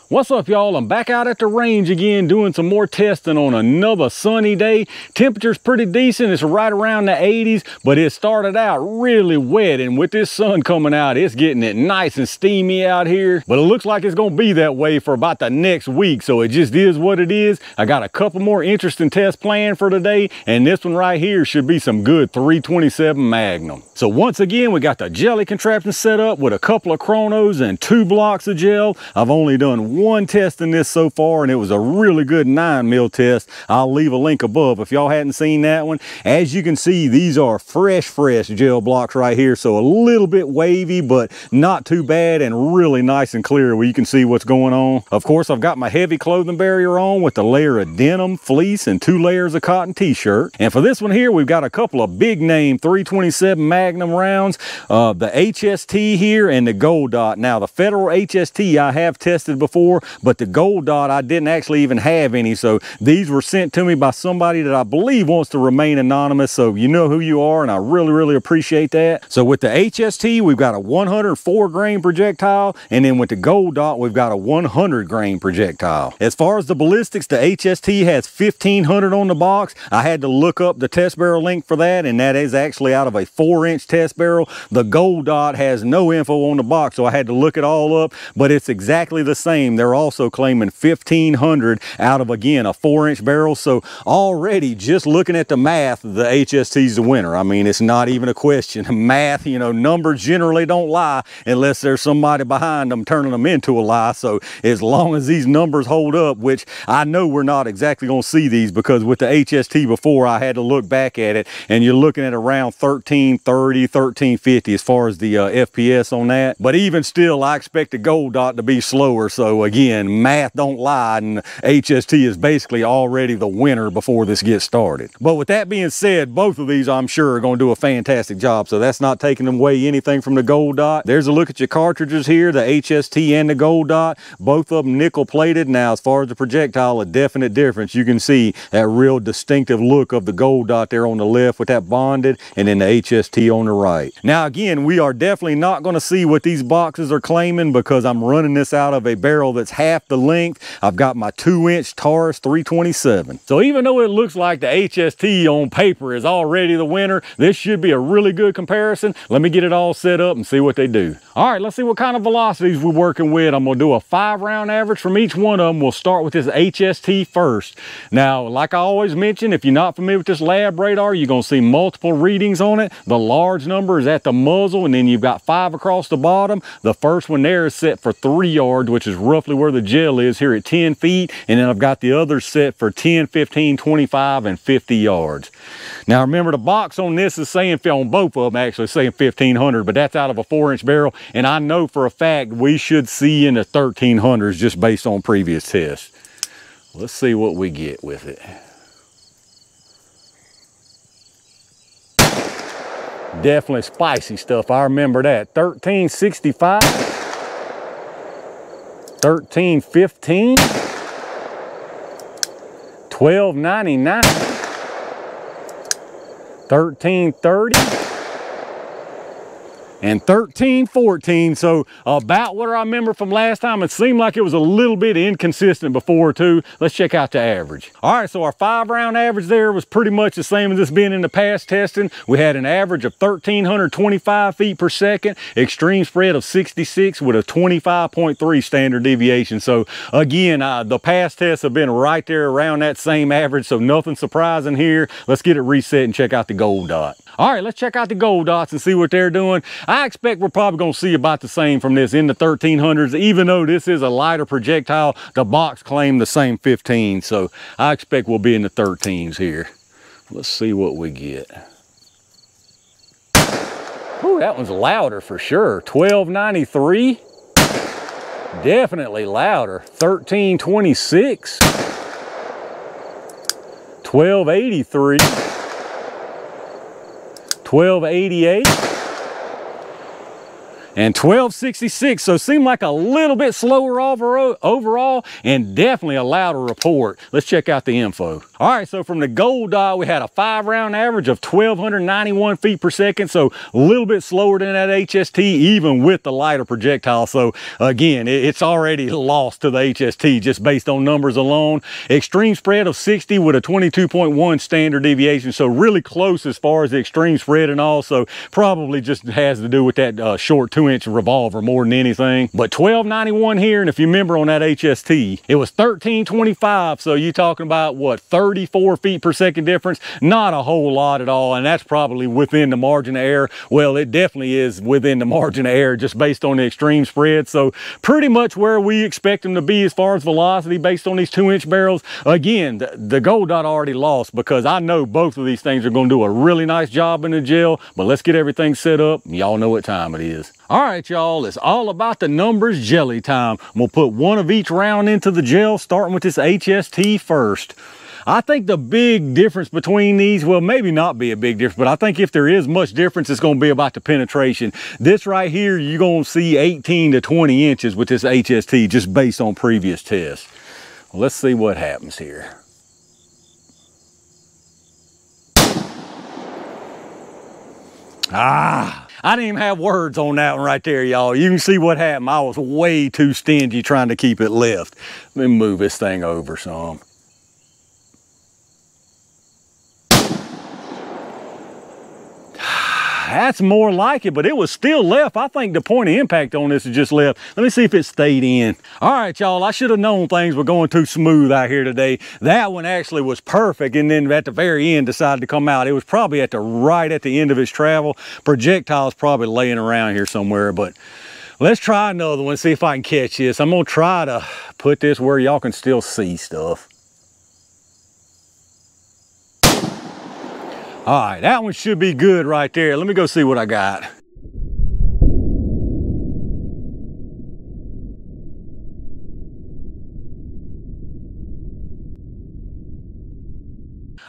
What's up, y'all? I'm back out at the range again doing some more testing on another sunny day. Temperature's pretty decent. It's right around the 80s, but it started out really wet, and with this sun coming out, it's getting it nice and steamy out here. But it looks like it's gonna be that way for about the next week, so it just is what it is. I got a couple more interesting tests planned for today, and this one right here should be some good 327 Magnum. So once again, we got the jelly contraption set up with a couple of chronos and 2 blocks of gel. I've only done one test in this so far, and it was a really good 9mm test. I'll leave a link above if y'all hadn't seen that one. As you can see, these are fresh gel blocks right here, so a little bit wavy, but not too bad, and really nice and clear where you can see what's going on. Of course, I've got my heavy clothing barrier on with a layer of denim, fleece, and 2 layers of cotton t-shirt. And for this one here, we've got a couple of big name 327 Magnum rounds, the HST here and the Gold Dot. Now, the Federal HST I have tested before, but the Gold Dot I didn't actually even have any, so these were sent to me by somebody that I believe wants to remain anonymous, so you know who you are, and I really appreciate that. So with the HST, we've got a 104 grain projectile, and then with the Gold Dot, we've got a 100 grain projectile. As far as the ballistics, the HST has 1500 on the box. I had to look up the test barrel link for that, and that is actually out of a 4-inch test barrel. The Gold Dot has no info on the box, so I had to look it all up, but it's exactly the same. They're also claiming 1500 out of, again, a 4-inch barrel. So already, just looking at the math, the HST's the winner. I mean, it's not even a question. Math, you know, numbers generally don't lie unless there's somebody behind them turning them into a lie. So as long as these numbers hold up, which I know we're not exactly going to see these, because with the HST before, I had to look back at it, and you're looking at around 1330, 1350 as far as the FPS on that. But even still, I expect the Gold Dot to be slower. So again, math don't lie, and HST is basically already the winner before this gets started. But with that being said, both of these I'm sure are going to do a fantastic job, so that's not taking away anything from the Gold Dot. There's a look at your cartridges here, the HST and the Gold Dot, both of them nickel plated. Now, as far as the projectile, a definite difference. You can see that real distinctive look of the Gold Dot there on the left with that bonded, and then the HST on the right. Now again, we are definitely not going to see what these boxes are claiming, because I'm running this out of a barrel that's half the length. I've got my 2-inch Taurus 327. So even though it looks like the HST on paper is already the winner, this should be a really good comparison. Let me get it all set up and see what they do. All right, let's see what kind of velocities we're working with. I'm gonna do a 5-round average from each one of them. We'll start with this HST first. Now, like I always mention, if you're not familiar with this lab radar, you're gonna see multiple readings on it. The large number is at the muzzle, and then you've got 5 across the bottom. The first one there is set for 3 yards, which is roughly where the gel is here at 10 feet. And then I've got the others set for 10, 15, 25, and 50 yards. Now remember, the box on this is saying, on both of them actually saying 1500, but that's out of a 4-inch barrel. And I know for a fact we should see in the 1300s just based on previous tests. Let's see what we get with it. Definitely spicy stuff. I remember that. 1365. 1315, 1299, 1330, and 1314. So about what I remember from last time. It seemed like it was a little bit inconsistent before too. Let's check out the average. All right, so our 5-round average there was pretty much the same as it's been in the past testing. We had an average of 1325 feet per second, extreme spread of 66 with a 25.3 standard deviation. So again, the past tests have been right there around that same average, so nothing surprising here. Let's get it reset and check out the Gold Dot. All right, let's check out the Gold Dots and see what they're doing. I expect we're probably gonna see about the same from this in the 1300s, even though this is a lighter projectile. The box claimed the same 15, so I expect we'll be in the 13s here. Let's see what we get. Ooh, that one's louder for sure. 1293, definitely louder. 1326, 1283, 1288, And 1266, so seemed like a little bit slower overall and definitely a louder report. Let's check out the info. All right, so from the gold dot, we had a 5-round average of 1,291 feet per second, so a little bit slower than that HST, even with the lighter projectile. So again, it's already lost to the HST just based on numbers alone. Extreme spread of 60 with a 22.1 standard deviation, so really close as far as the extreme spread, and also probably just has to do with that short 2-inch revolver more than anything. But 1291 here, and if you remember on that HST, it was 1325, so you're talking about what, 34 feet per second difference? Not a whole lot at all, and that's probably within the margin of error. Well, it definitely is within the margin of error just based on the extreme spread, so pretty much where we expect them to be as far as velocity based on these 2-inch barrels. Again, the gold dot already lost because I know both of these things are going to do a really nice job in the gel, but let's get everything set up. Y'all know what time it is. All right, y'all, it's all about the numbers jelly time. I'm gonna put one of each round into the gel, starting with this HST first. I think the big difference between these, well, maybe not be a big difference, but I think if there is much difference, it's gonna be about the penetration. This right here, you're gonna see 18 to 20 inches with this HST just based on previous tests. Well, let's see what happens here. I didn't even have words on that one right there, y'all. You can see what happened. I was way too stingy trying to keep it left. Let me move this thing over some. That's more like it, but it was still left. I think the point of impact on this is just left. Let me see if it stayed in. All right, y'all, I should have known things were going too smooth out here today. That one actually was perfect, and then at the very end decided to come out. It was probably right at the end of its travel. Projectile's probably laying around here somewhere, but let's try another one, see if I can catch this. I'm gonna try to put this where y'all can still see stuff. All right, that one should be good right there. Let me go see what I got.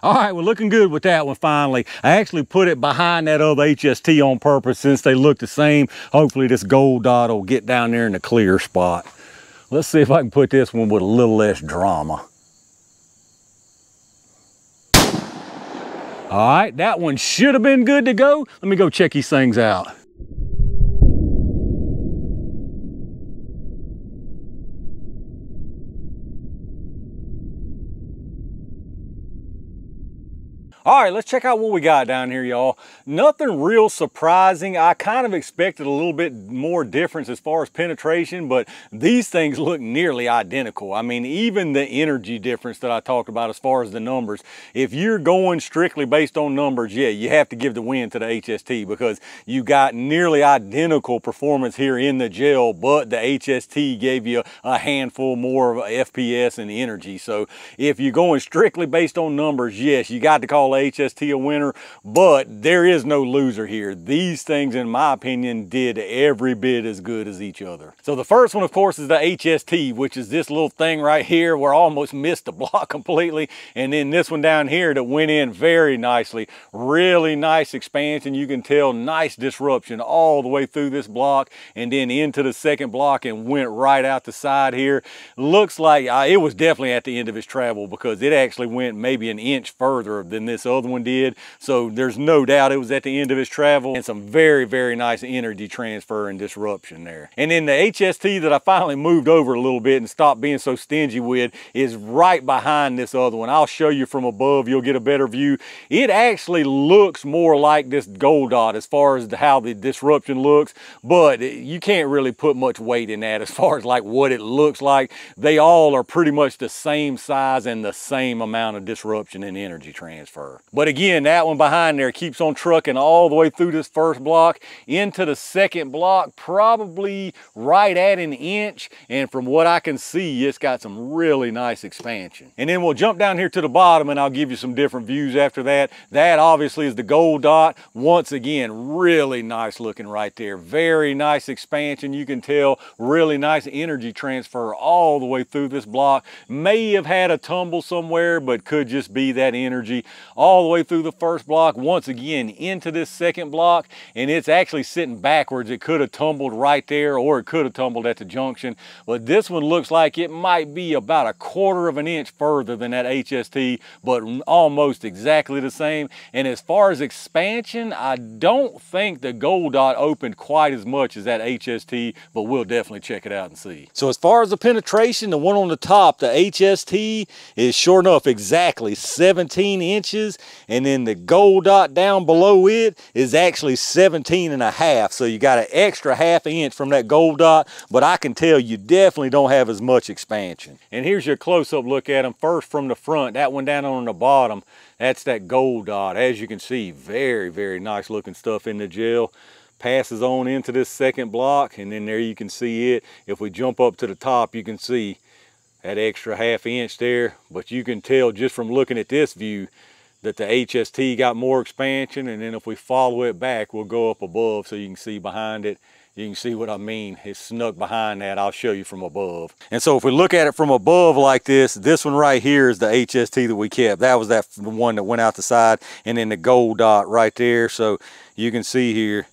All right, we're looking good with that one finally. I actually put it behind that other HST on purpose since they look the same. Hopefully this gold dot will get down there in the clear spot. Let's see if I can put this one with a little less drama. All right, that one should have been good to go. Let me go check these things out. All right, let's check out what we got down here, y'all. Nothing real surprising. I kind of expected a little bit more difference as far as penetration, but these things look nearly identical. I mean, even the energy difference that I talked about as far as the numbers, if you're going strictly based on numbers, yeah, you have to give the win to the HST because you got nearly identical performance here in the gel, but the HST gave you a handful more of FPS and energy. So if you're going strictly based on numbers, yes, you got to call HST a winner, but there is no loser here. These things, in my opinion, did every bit as good as each other. So the first one, of course, is the HST, which is this little thing right here where I almost missed the block completely, and then this one down here that went in very nicely. Really nice expansion. You can tell nice disruption all the way through this block and then into the second block and went right out the side here. Looks like it was definitely at the end of its travel because it actually went maybe an inch further than this other one did, so there's no doubt it was at the end of its travel, and some very, very nice energy transfer and disruption there. And then the HST that I finally moved over a little bit and stopped being so stingy with is right behind this other one. I'll show you from above, you'll get a better view. It actually looks more like this gold dot as far as how the disruption looks, but you can't really put much weight in that as far as like what it looks like. They all are pretty much the same size and the same amount of disruption and energy transfer. But again, that one behind there keeps on trucking all the way through this first block into the second block, probably right at an inch. And from what I can see, it's got some really nice expansion. And then we'll jump down here to the bottom and I'll give you some different views after that. That obviously is the gold dot. Once again, really nice looking right there. Very nice expansion. You can tell really nice energy transfer all the way through this block. May have had a tumble somewhere, but could just be that energy. all the way through the first block, once again into this second block, and it's actually sitting backwards. It could have tumbled right there, or it could have tumbled at the junction, but this one looks like it might be about 1/4 of an inch further than that HST, but almost exactly the same. And as far as expansion, I don't think the gold dot opened quite as much as that HST, but we'll definitely check it out and see. So as far as the penetration, the one on the top, the HST, is sure enough exactly 17 inches, and then the gold dot down below it is actually 17.5. So you got an extra 1/2 inch from that gold dot, but I can tell you definitely don't have as much expansion. And here's your close-up look at them. First from the front, that one down on the bottom, that's that gold dot. As you can see, very, very nice looking stuff in the gel. Passes on into this second block, and then there you can see it. If we jump up to the top, you can see that extra 1/2 inch there, but you can tell just from looking at this view that the HST got more expansion. And then if we follow it back, we'll go up above so you can see behind it. You can see what I mean. It's snuck behind that. I'll show you from above. And so if we look at it from above like this one right here is the HST that we kept. That was the one that went out the side, and then the gold dot right there. So you can see here,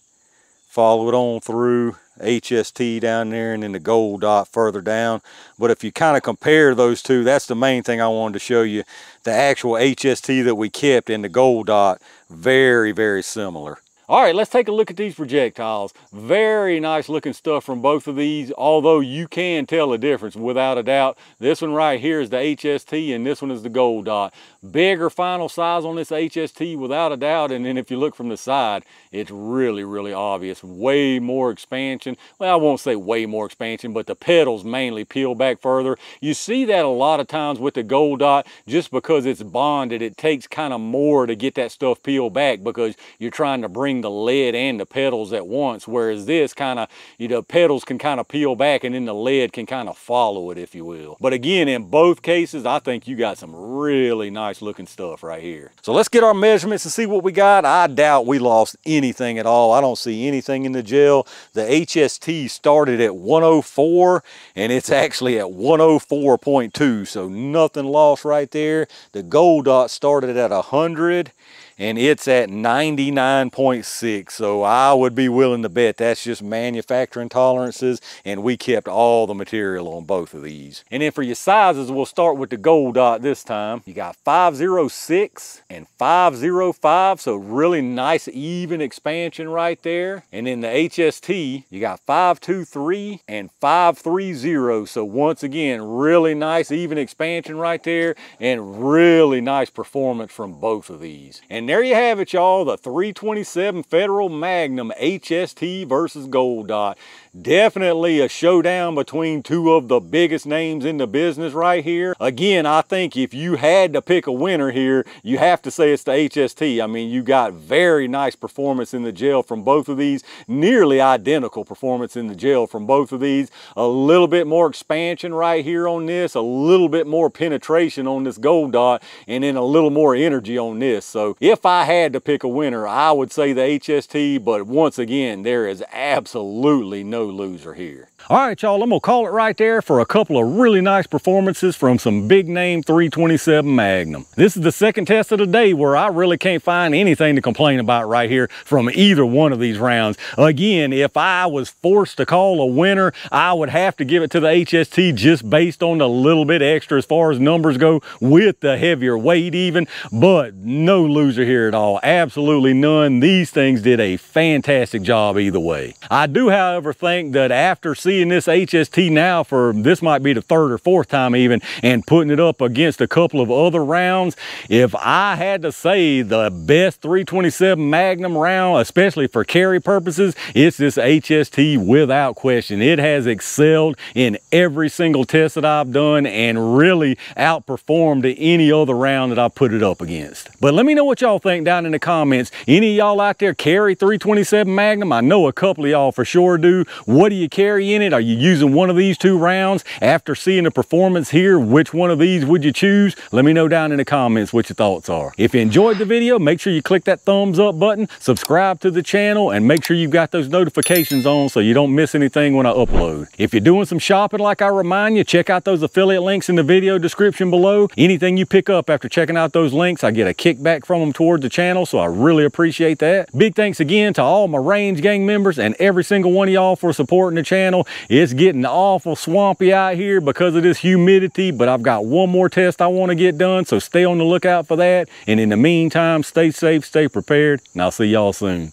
follow it on through, HST down there, and then the gold dot further down. But if you kind of compare those two, that's the main thing I wanted to show you. The actual HST that we kept and the gold dot, very, very similar. All right, let's take a look at these projectiles. Very nice looking stuff from both of these, although you can tell a difference without a doubt. This one right here is the HST, and this one is the gold dot. Bigger final size on this HST without a doubt, and then if you look from the side, it's really, really obvious. Way more expansion. Well, I won't say way more expansion, but the petals mainly peel back further. You see that a lot of times with the gold dot, just because it's bonded, it takes kind of more to get that stuff peeled back because you're trying to bring the lead and the petals at once, whereas this kind of, you know, petals can kind of peel back and then the lead can kind of follow it, if you will. But again, in both cases, I think you got some really nice looking stuff right here. So let's get our measurements and see what we got. I doubt we lost anything at all. I don't see anything in the gel. The HST started at 104 and it's actually at 104.2, so nothing lost right there. The gold dot started at 100 and it's at 99.6, so I would be willing to bet that's just manufacturing tolerances, and we kept all the material on both of these. And then for your sizes, we'll start with the gold dot this time. You got 506 and 505, so really nice even expansion right there. And then the HST, you got 523 and 530, so once again, really nice even expansion right there, and really nice performance from both of these. And there you have it, y'all, the 327 Federal Magnum HST versus gold dot. Definitely a showdown between two of the biggest names in the business right here. Again, I think if you had to pick a winner here, you have to say it's the HST. I mean, you got very nice performance in the gel from both of these, nearly identical performance in the gel from both of these. A little bit more expansion right here on this, a little bit more penetration on this gold dot, and then a little more energy on this. So if I had to pick a winner, I would say the HST, but once again, there is absolutely no loser here. All right, y'all, I'm gonna call it right there for a couple of really nice performances from some big name 327 Magnum. This is the second test of the day where I really can't find anything to complain about right here from either one of these rounds. Again, if I was forced to call a winner, I would have to give it to the HST just based on the little bit extra as far as numbers go with the heavier weight even, but no loser here at all. Absolutely none. These things did a fantastic job either way. I do, however, think that after seeing this HST now for, this might be the third or fourth time even, and putting it up against a couple of other rounds, if I had to say the best 327 Magnum round, especially for carry purposes, it's this HST without question. It has excelled in every single test that I've done and really outperformed any other round that I put it up against. But let me know what y'all think down in the comments. Any of y'all out there carry 327 Magnum? I know a couple of y'all for sure do. What do you carry in it? it? Are you using one of these 2 rounds? After seeing the performance here, which one of these would you choose? Let me know down in the comments what your thoughts are. If you enjoyed the video, make sure you click that thumbs up button, subscribe to the channel, and make sure you've got those notifications on so you don't miss anything when I upload. If you're doing some shopping like I remind you, check out those affiliate links in the video description below. Anything you pick up after checking out those links, I get a kickback from them towards the channel, so I really appreciate that. Big thanks again to all my Range Gang members and every single one of y'all for supporting the channel. It's getting awful swampy out here because of this humidity, but I've got one more test I want to get done, so stay on the lookout for that. And in the meantime, stay safe, stay prepared, and I'll see y'all soon.